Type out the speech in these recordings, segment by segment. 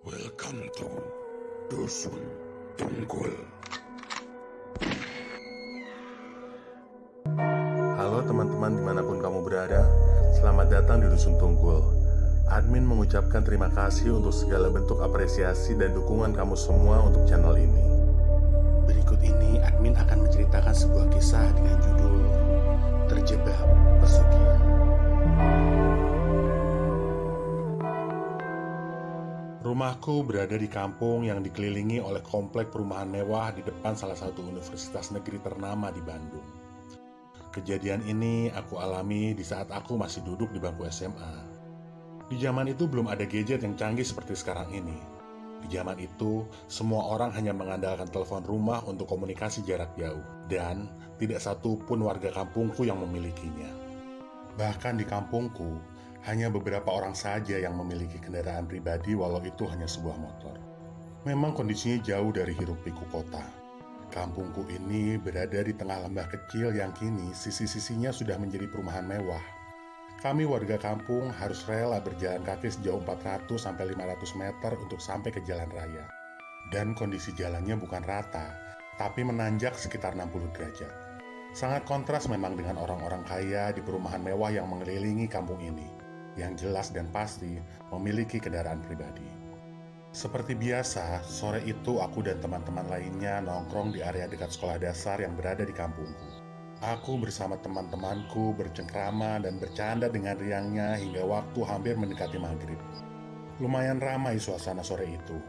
Welcome to Dusun Tunggul. Halo teman-teman dimanapun kamu berada, selamat datang di Dusun Tunggul. Admin mengucapkan terima kasih untuk segala bentuk apresiasi dan dukungan kamu semua untuk channel ini. Berikut ini admin akan menceritakan sebuah kisah dengan judul Terjebak Pesugihan. Rumahku berada di kampung yang dikelilingi oleh komplek perumahan mewah di depan salah satu universitas negeri ternama di Bandung. Kejadian ini aku alami di saat aku masih duduk di bangku SMA. Di zaman itu belum ada gadget yang canggih seperti sekarang ini. Di zaman itu, semua orang hanya mengandalkan telepon rumah untuk komunikasi jarak jauh, dan tidak satu pun warga kampungku yang memilikinya. Bahkan di kampungku, hanya beberapa orang saja yang memiliki kendaraan pribadi walau itu hanya sebuah motor. Memang kondisinya jauh dari hiruk-pikuk kota. Kampungku ini berada di tengah lembah kecil yang kini sisi-sisinya sudah menjadi perumahan mewah. Kami warga kampung harus rela berjalan kaki sejauh 400-500 meter untuk sampai ke jalan raya. Dan kondisi jalannya bukan rata, tapi menanjak sekitar 60 derajat. Sangat kontras memang dengan orang-orang kaya di perumahan mewah yang mengelilingi kampung ini, yang jelas dan pasti memiliki kendaraan pribadi. Seperti biasa, sore itu aku dan teman-teman lainnya nongkrong di area dekat sekolah dasar yang berada di kampungku. Aku bersama teman-temanku bercengkrama dan bercanda dengan riangnya hingga waktu hampir mendekati maghrib. Lumayan ramai suasana sore itu.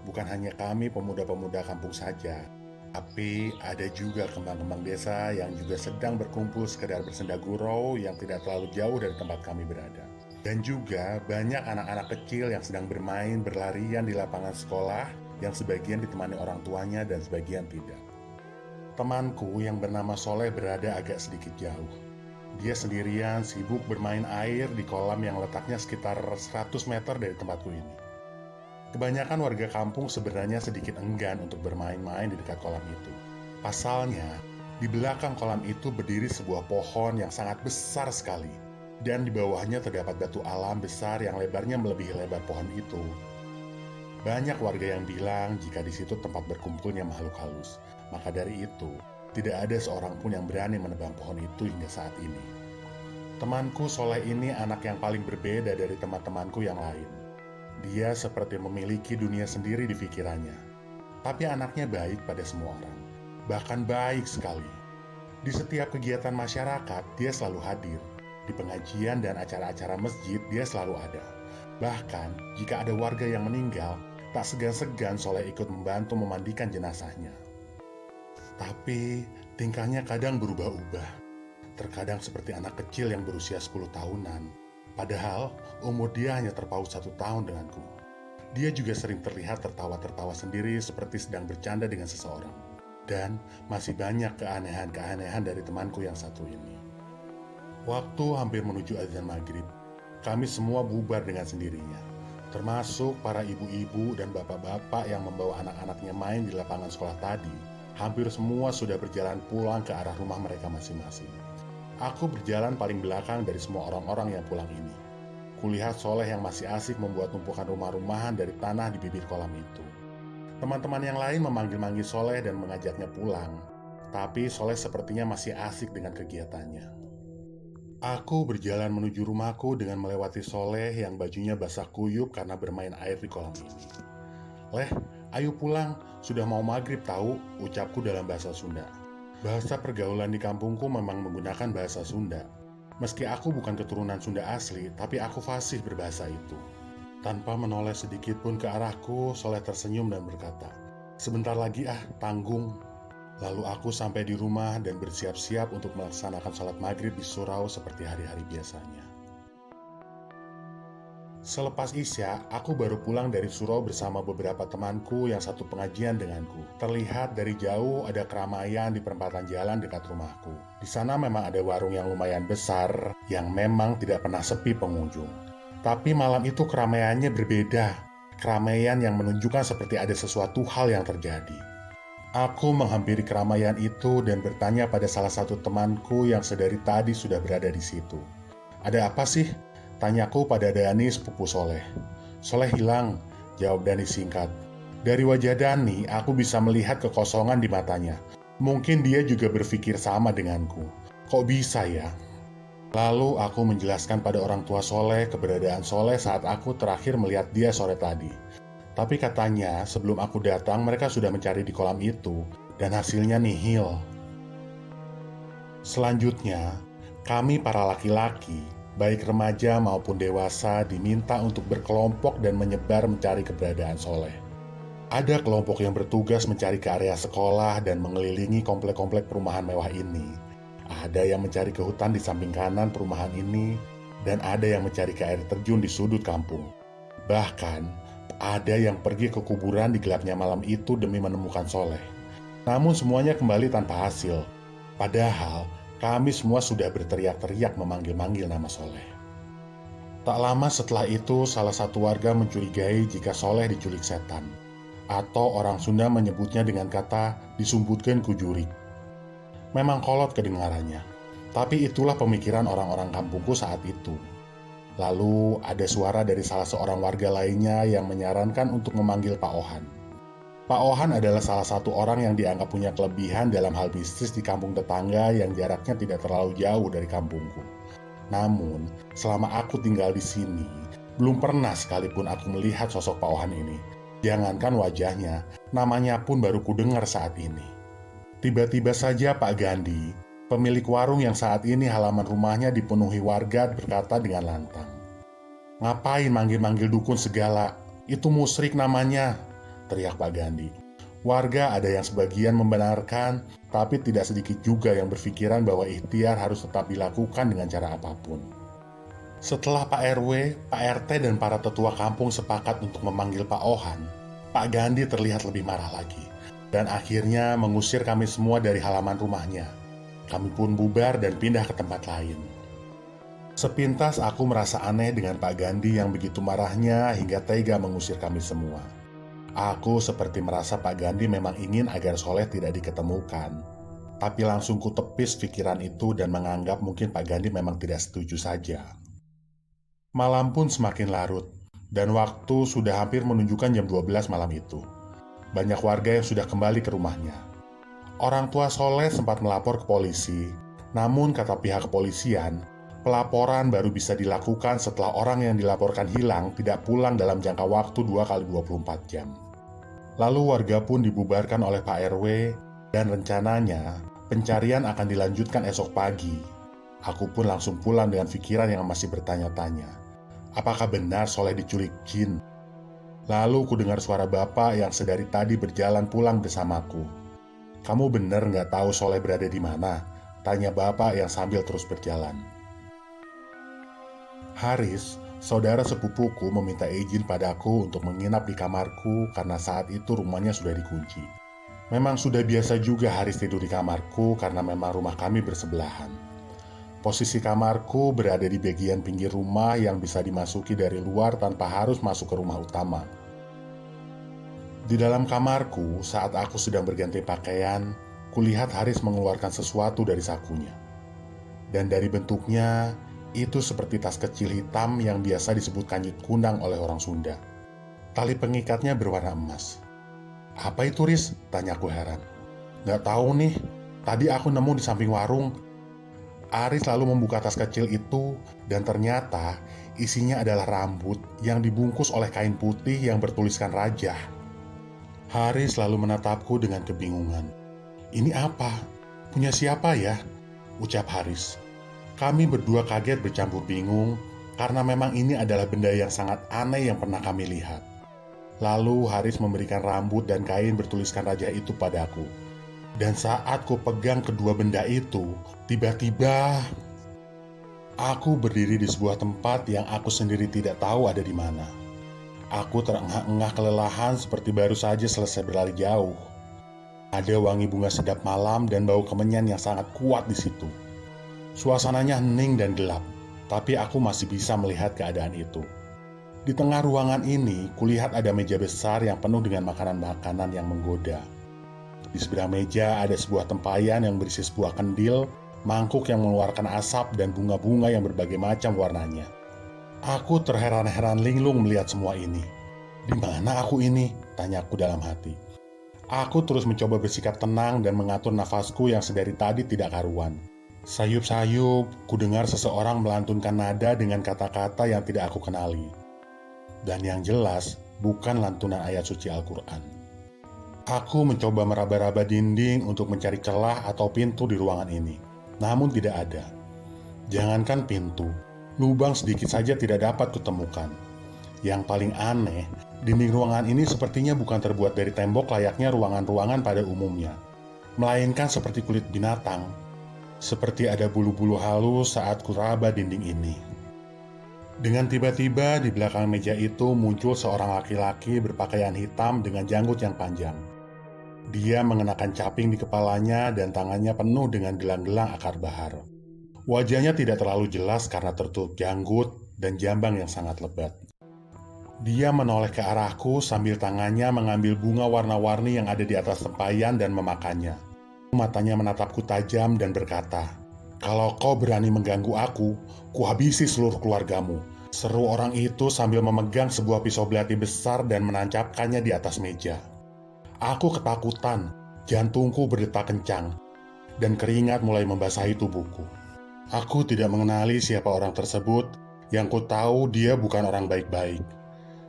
Bukan hanya kami pemuda-pemuda kampung saja, tapi ada juga kembang-kembang desa yang juga sedang berkumpul sekedar bersenda gurau yang tidak terlalu jauh dari tempat kami berada. Dan juga banyak anak-anak kecil yang sedang bermain berlarian di lapangan sekolah yang sebagian ditemani orang tuanya dan sebagian tidak. Temanku yang bernama Soleh berada agak sedikit jauh. Dia sendirian sibuk bermain air di kolam yang letaknya sekitar 100 meter dari tempatku ini. Kebanyakan warga kampung sebenarnya sedikit enggan untuk bermain-main di dekat kolam itu. Pasalnya, di belakang kolam itu berdiri sebuah pohon yang sangat besar sekali. Dan di bawahnya terdapat batu alam besar yang lebarnya melebihi lebar pohon itu. Banyak warga yang bilang jika di situ tempat berkumpulnya makhluk halus. Maka dari itu, tidak ada seorang pun yang berani menebang pohon itu hingga saat ini. Temanku Soleh ini anak yang paling berbeda dari teman-temanku yang lain. Dia seperti memiliki dunia sendiri di pikirannya. Tapi anaknya baik pada semua orang. Bahkan baik sekali. Di setiap kegiatan masyarakat, dia selalu hadir. Di pengajian dan acara-acara masjid, dia selalu ada. Bahkan, jika ada warga yang meninggal, tak segan-segan Soleh ikut membantu memandikan jenazahnya. Tapi, tingkahnya kadang berubah-ubah. Terkadang seperti anak kecil yang berusia 10 tahunan. Padahal, umur dia hanya terpaut 1 tahun denganku. Dia juga sering terlihat tertawa-tertawa sendiri seperti sedang bercanda dengan seseorang. Dan masih banyak keanehan-keanehan dari temanku yang satu ini. Waktu hampir menuju azan maghrib, kami semua bubar dengan sendirinya. Termasuk para ibu-ibu dan bapak-bapak yang membawa anak-anaknya main di lapangan sekolah tadi. Hampir semua sudah berjalan pulang ke arah rumah mereka masing-masing. Aku berjalan paling belakang dari semua orang-orang yang pulang ini. Kulihat Soleh yang masih asik membuat tumpukan rumah-rumahan dari tanah di bibir kolam itu. Teman-teman yang lain memanggil-manggil Soleh dan mengajaknya pulang. Tapi Soleh sepertinya masih asik dengan kegiatannya. Aku berjalan menuju rumahku dengan melewati Soleh yang bajunya basah kuyup karena bermain air di kolam ini. "Leh, ayo pulang, sudah mau maghrib tahu," ucapku dalam bahasa Sunda. Bahasa pergaulan di kampungku memang menggunakan bahasa Sunda. Meski aku bukan keturunan Sunda asli, tapi aku fasih berbahasa itu. Tanpa menoleh sedikit pun ke arahku, Soleh tersenyum dan berkata, "Sebentar lagi tanggung." Lalu aku sampai di rumah dan bersiap-siap untuk melaksanakan sholat maghrib di surau seperti hari-hari biasanya. Selepas Isya, aku baru pulang dari surau bersama beberapa temanku yang satu pengajian denganku. Terlihat dari jauh ada keramaian di perempatan jalan dekat rumahku. Di sana memang ada warung yang lumayan besar, yang memang tidak pernah sepi pengunjung. Tapi malam itu keramaiannya berbeda. Keramaian yang menunjukkan seperti ada sesuatu hal yang terjadi. Aku menghampiri keramaian itu dan bertanya pada salah satu temanku yang sedari tadi sudah berada di situ. "Ada apa sih?" tanyaku pada Dani, sepupu Soleh. "Soleh hilang, jawab Dani singkat. Dari wajah Dani, aku bisa melihat kekosongan di matanya. Mungkin dia juga berpikir sama denganku. Kok bisa ya? Lalu aku menjelaskan pada orang tua Soleh keberadaan Soleh saat aku terakhir melihat dia sore tadi. Tapi katanya sebelum aku datang mereka sudah mencari di kolam itu dan hasilnya nihil. Selanjutnya, kami para laki-laki, baik remaja maupun dewasa, diminta untuk berkelompok dan menyebar mencari keberadaan Soleh. Ada kelompok yang bertugas mencari ke area sekolah dan mengelilingi komplek-komplek perumahan mewah ini. Ada yang mencari ke hutan di samping kanan perumahan ini, dan ada yang mencari ke air terjun di sudut kampung. Bahkan, ada yang pergi ke kuburan di gelapnya malam itu demi menemukan Soleh. Namun semuanya kembali tanpa hasil. Padahal, kami semua sudah berteriak-teriak memanggil-manggil nama Soleh. Tak lama setelah itu, salah satu warga mencurigai jika Soleh diculik setan. Atau orang Sunda menyebutnya dengan kata disumbutkeun ku jurig. Memang kolot kedengarannya, tapi itulah pemikiran orang-orang kampungku saat itu. Lalu ada suara dari salah seorang warga lainnya yang menyarankan untuk memanggil Pak Ohan. Pak Ohan adalah salah satu orang yang dianggap punya kelebihan dalam hal bisnis di kampung tetangga yang jaraknya tidak terlalu jauh dari kampungku. Namun, selama aku tinggal di sini, belum pernah sekalipun aku melihat sosok Pak Ohan ini. Jangankan wajahnya, namanya pun baru kudengar saat ini. Tiba-tiba saja Pak Gandhi, pemilik warung yang saat ini halaman rumahnya dipenuhi warga, berkata dengan lantang, "Ngapain manggil-manggil dukun segala? Itu musyrik namanya," teriak Pak Gandhi. Warga ada yang sebagian membenarkan, tapi tidak sedikit juga yang berpikiran bahwa ikhtiar harus tetap dilakukan dengan cara apapun. Setelah Pak RW, Pak RT, dan para tetua kampung sepakat untuk memanggil Pak Ohan, Pak Gandhi terlihat lebih marah lagi. Dan akhirnya mengusir kami semua dari halaman rumahnya. Kami pun bubar dan pindah ke tempat lain. Sepintas aku merasa aneh dengan Pak Gandhi yang begitu marahnya hingga tega mengusir kami semua. Aku seperti merasa Pak Gandhi memang ingin agar Soleh tidak diketemukan. Tapi langsung kutepis pikiran itu dan menganggap mungkin Pak Gandhi memang tidak setuju saja. Malam pun semakin larut, dan waktu sudah hampir menunjukkan jam 12 malam itu. Banyak warga yang sudah kembali ke rumahnya. Orang tua Soleh sempat melapor ke polisi, namun kata pihak kepolisian, pelaporan baru bisa dilakukan setelah orang yang dilaporkan hilang tidak pulang dalam jangka waktu 2x24 jam. Lalu warga pun dibubarkan oleh Pak RW, dan rencananya pencarian akan dilanjutkan esok pagi. Aku pun langsung pulang dengan pikiran yang masih bertanya-tanya. Apakah benar Soleh diculik jin? Lalu ku dengar suara bapak yang sedari tadi berjalan pulang bersamaku. "Kamu bener nggak tahu Soleh berada di mana?" tanya bapak yang sambil terus berjalan. Haris, saudara sepupuku, meminta izin padaku untuk menginap di kamarku karena saat itu rumahnya sudah dikunci. Memang sudah biasa juga Haris tidur di kamarku karena memang rumah kami bersebelahan. Posisi kamarku berada di bagian pinggir rumah yang bisa dimasuki dari luar tanpa harus masuk ke rumah utama. Di dalam kamarku, saat aku sedang berganti pakaian, kulihat Haris mengeluarkan sesuatu dari sakunya. Dan dari bentuknya, itu seperti tas kecil hitam yang biasa disebut kanjit kundang oleh orang Sunda. Tali pengikatnya berwarna emas. "Apa itu, Riz?" tanyaku heran. "Nggak tahu nih, tadi aku nemu di samping warung." Aris lalu membuka tas kecil itu dan ternyata isinya adalah rambut yang dibungkus oleh kain putih yang bertuliskan Rajah. Haris lalu menatapku dengan kebingungan. "Ini apa? Punya siapa ya?" ucap Haris. Kami berdua kaget bercampur bingung karena memang ini adalah benda yang sangat aneh yang pernah kami lihat. Lalu Haris memberikan rambut dan kain bertuliskan Rajah itu padaku. Dan saat ku pegang kedua benda itu, tiba-tiba aku berdiri di sebuah tempat yang aku sendiri tidak tahu ada di mana. Aku terengah-engah kelelahan seperti baru saja selesai berlari jauh. Ada wangi bunga sedap malam dan bau kemenyan yang sangat kuat di situ. Suasananya hening dan gelap, tapi aku masih bisa melihat keadaan itu. Di tengah ruangan ini, kulihat ada meja besar yang penuh dengan makanan-makanan yang menggoda. Di sebelah meja ada sebuah tempayan yang berisi sebuah kendil, mangkuk yang mengeluarkan asap, dan bunga-bunga yang berbagai macam warnanya. Aku terheran-heran linglung melihat semua ini. Di mana aku ini? Tanyaku dalam hati. Aku terus mencoba bersikap tenang dan mengatur nafasku yang sedari tadi tidak karuan. Sayup-sayup, ku dengar seseorang melantunkan nada dengan kata-kata yang tidak aku kenali. Dan yang jelas, bukan lantunan ayat suci Al-Quran. Aku mencoba meraba-raba dinding untuk mencari celah atau pintu di ruangan ini. Namun tidak ada. Jangankan pintu, lubang sedikit saja tidak dapat kutemukan. Yang paling aneh, dinding ruangan ini sepertinya bukan terbuat dari tembok layaknya ruangan-ruangan pada umumnya, melainkan seperti kulit binatang. Seperti ada bulu-bulu halus saat kuraba dinding ini. Dengan tiba-tiba di belakang meja itu muncul seorang laki-laki berpakaian hitam dengan janggut yang panjang. Dia mengenakan caping di kepalanya dan tangannya penuh dengan gelang-gelang akar bahar. Wajahnya tidak terlalu jelas karena tertutup janggut dan jambang yang sangat lebat. Dia menoleh ke arahku sambil tangannya mengambil bunga warna-warni yang ada di atas tempayan dan memakannya. Matanya menatapku tajam dan berkata, "Kalau kau berani mengganggu aku, kuhabisi seluruh keluargamu." Seru orang itu sambil memegang sebuah pisau belati besar dan menancapkannya di atas meja. Aku ketakutan, jantungku berdetak kencang, dan keringat mulai membasahi tubuhku. Aku tidak mengenali siapa orang tersebut, yang ku tahu dia bukan orang baik-baik.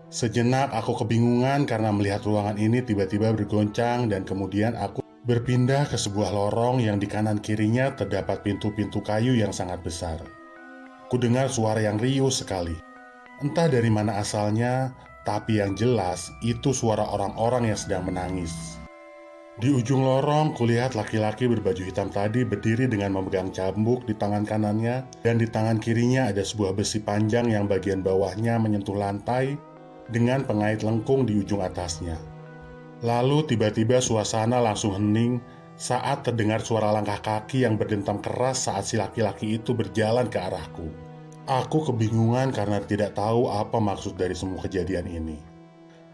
Sejenak aku kebingungan karena melihat ruangan ini tiba-tiba bergoncang dan kemudian aku berpindah ke sebuah lorong yang di kanan kirinya terdapat pintu-pintu kayu yang sangat besar. Kudengar suara yang riuh sekali. Entah dari mana asalnya, tapi yang jelas itu suara orang-orang yang sedang menangis. Di ujung lorong kulihat laki-laki berbaju hitam tadi berdiri dengan memegang cambuk di tangan kanannya, dan di tangan kirinya ada sebuah besi panjang yang bagian bawahnya menyentuh lantai dengan pengait lengkung di ujung atasnya. Lalu tiba-tiba suasana langsung hening saat terdengar suara langkah kaki yang berdentam keras saat si laki-laki itu berjalan ke arahku. Aku kebingungan karena tidak tahu apa maksud dari semua kejadian ini.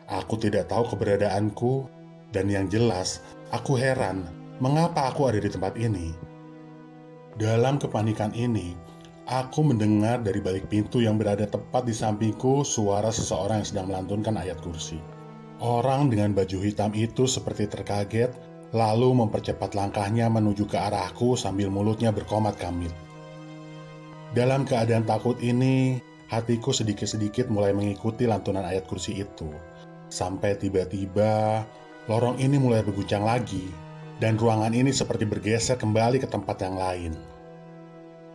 Aku tidak tahu keberadaanku, dan yang jelas aku heran mengapa aku ada di tempat ini. Dalam kepanikan ini, aku mendengar dari balik pintu yang berada tepat di sampingku suara seseorang yang sedang melantunkan ayat kursi. Orang dengan baju hitam itu seperti terkaget, lalu mempercepat langkahnya menuju ke arahku sambil mulutnya berkomat kamit. Dalam keadaan takut ini, hatiku sedikit-sedikit mulai mengikuti lantunan ayat kursi itu. Sampai tiba-tiba, lorong ini mulai berguncang lagi, dan ruangan ini seperti bergeser kembali ke tempat yang lain.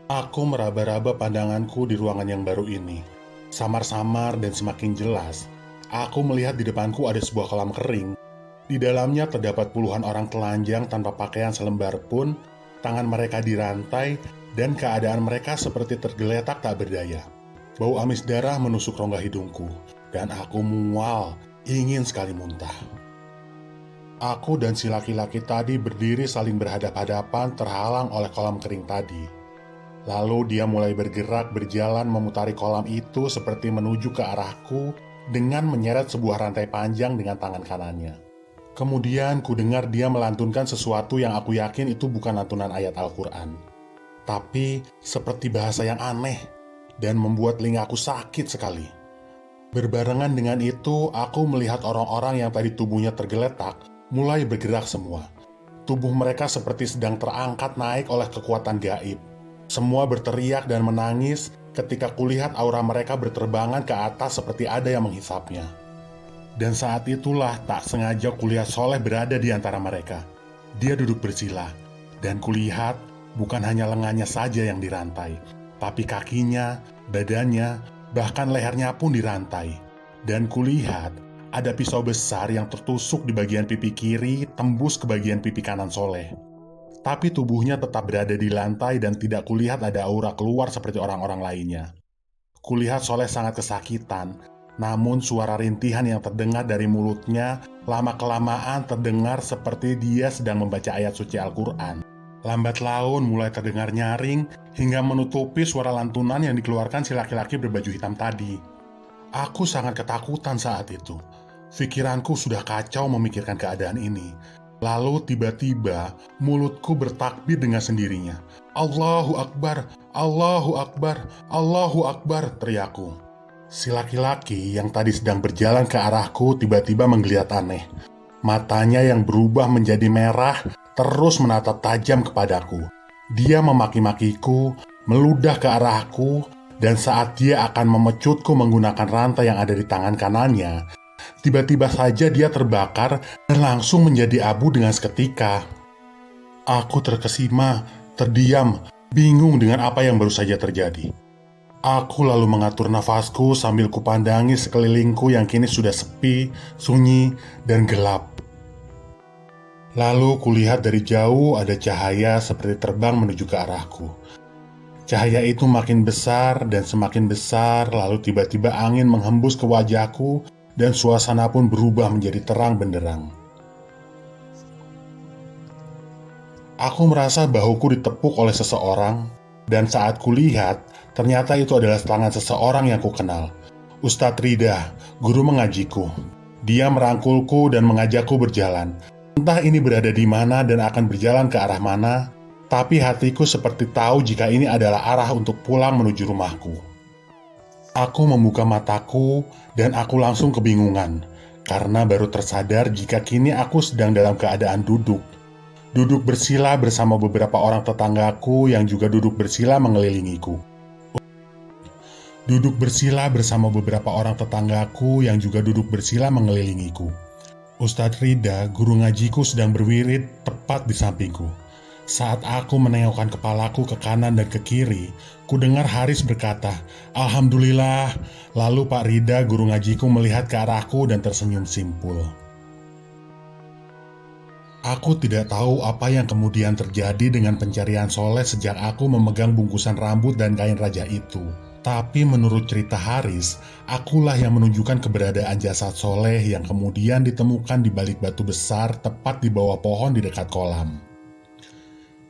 Aku meraba-raba pandanganku di ruangan yang baru ini. Samar-samar dan semakin jelas, aku melihat di depanku ada sebuah kolam kering. Di dalamnya terdapat puluhan orang telanjang tanpa pakaian selembar pun, tangan mereka dirantai, dan keadaan mereka seperti tergeletak tak berdaya. Bau amis darah menusuk rongga hidungku, dan aku mual, ingin sekali muntah. Aku dan si laki-laki tadi berdiri saling berhadap-hadapan terhalang oleh kolam kering tadi. Lalu dia mulai bergerak berjalan memutari kolam itu seperti menuju ke arahku dengan menyeret sebuah rantai panjang dengan tangan kanannya. Kemudian ku dengar dia melantunkan sesuatu yang aku yakin itu bukan lantunan ayat Al-Quran, tapi seperti bahasa yang aneh dan membuat telingaku sakit sekali. Berbarengan dengan itu, aku melihat orang-orang yang tadi tubuhnya tergeletak mulai bergerak semua. Tubuh mereka seperti sedang terangkat naik oleh kekuatan gaib. Semua berteriak dan menangis ketika kulihat aura mereka berterbangan ke atas seperti ada yang menghisapnya. Dan saat itulah tak sengaja kulihat Soleh berada di antara mereka. Dia duduk bersila, dan kulihat bukan hanya lengannya saja yang dirantai, tapi kakinya, badannya, bahkan lehernya pun dirantai. Dan kulihat ada pisau besar yang tertusuk di bagian pipi kiri tembus ke bagian pipi kanan Soleh. Tapi tubuhnya tetap berada di lantai dan tidak kulihat ada aura keluar seperti orang-orang lainnya. Kulihat Soleh sangat kesakitan, namun suara rintihan yang terdengar dari mulutnya lama-kelamaan terdengar seperti dia sedang membaca ayat suci Al-Quran. Lambat laun mulai terdengar nyaring hingga menutupi suara lantunan yang dikeluarkan si laki-laki berbaju hitam tadi. Aku sangat ketakutan saat itu. Pikiranku sudah kacau memikirkan keadaan ini. Lalu tiba-tiba mulutku bertakbir dengan sendirinya. Allahu Akbar, Allahu Akbar, Allahu Akbar, teriakku. Si laki-laki yang tadi sedang berjalan ke arahku tiba-tiba menggeliat aneh. Matanya yang berubah menjadi merah terus menatap tajam kepadaku. Dia memaki-makiku, meludah ke arahku, dan saat dia akan memecutku menggunakan rantai yang ada di tangan kanannya, tiba-tiba saja dia terbakar dan langsung menjadi abu dengan seketika. Aku terkesima, terdiam, bingung dengan apa yang baru saja terjadi. Aku lalu mengatur nafasku sambil kupandangi sekelilingku yang kini sudah sepi, sunyi, dan gelap. Lalu kulihat dari jauh ada cahaya seperti terbang menuju ke arahku. Cahaya itu makin besar dan semakin besar, lalu tiba-tiba angin menghembus ke wajahku dan suasana pun berubah menjadi terang benderang. Aku merasa bahuku ditepuk oleh seseorang, dan saat kulihat, ternyata itu adalah tangan seseorang yang kukenal. Ustadz Rida, guru mengajiku. Dia merangkulku dan mengajakku berjalan. Entah ini berada di mana dan akan berjalan ke arah mana, tapi hatiku seperti tahu jika ini adalah arah untuk pulang menuju rumahku. Aku membuka mataku dan aku langsung kebingungan, karena baru tersadar jika kini aku sedang dalam keadaan duduk. Duduk bersila bersama beberapa orang tetanggaku yang juga duduk bersila mengelilingiku. Duduk bersila bersama beberapa orang tetanggaku yang juga duduk bersila mengelilingiku. Ustadz Rida, guru ngajiku, sedang berwirid tepat di sampingku. Saat aku menengokkan kepalaku ke kanan dan ke kiri, ku dengar Haris berkata, "Alhamdulillah." Lalu Pak Rida, guru ngajiku, melihat ke arahku dan tersenyum simpul. Aku tidak tahu apa yang kemudian terjadi dengan pencarian Soleh sejak aku memegang bungkusan rambut dan kain raja itu. Tapi menurut cerita Haris, akulah yang menunjukkan keberadaan jasad Soleh yang kemudian ditemukan di balik batu besar tepat di bawah pohon di dekat kolam.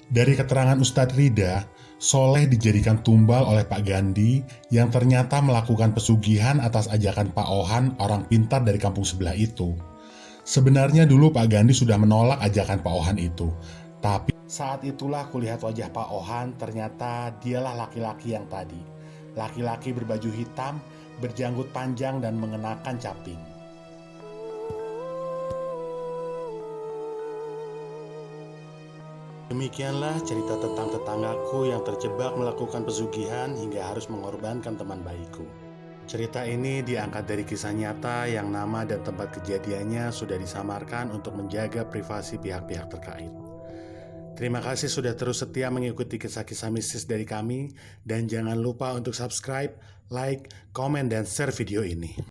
Dari keterangan Ustadz Rida, Soleh dijadikan tumbal oleh Pak Gandhi yang ternyata melakukan pesugihan atas ajakan Pak Ohan, orang pintar dari kampung sebelah itu. Sebenarnya dulu Pak Gandhi sudah menolak ajakan Pak Ohan itu. Tapi saat itulah kulihat wajah Pak Ohan, ternyata dialah laki-laki yang tadi. Laki-laki berbaju hitam, berjanggut panjang dan mengenakan caping. Demikianlah cerita tentang tetanggaku yang terjebak melakukan pesugihan hingga harus mengorbankan teman baikku. Cerita ini diangkat dari kisah nyata yang nama dan tempat kejadiannya sudah disamarkan untuk menjaga privasi pihak-pihak terkait. Terima kasih sudah terus setia mengikuti kisah-kisah mistis dari kami, dan jangan lupa untuk subscribe, like, komen, dan share video ini.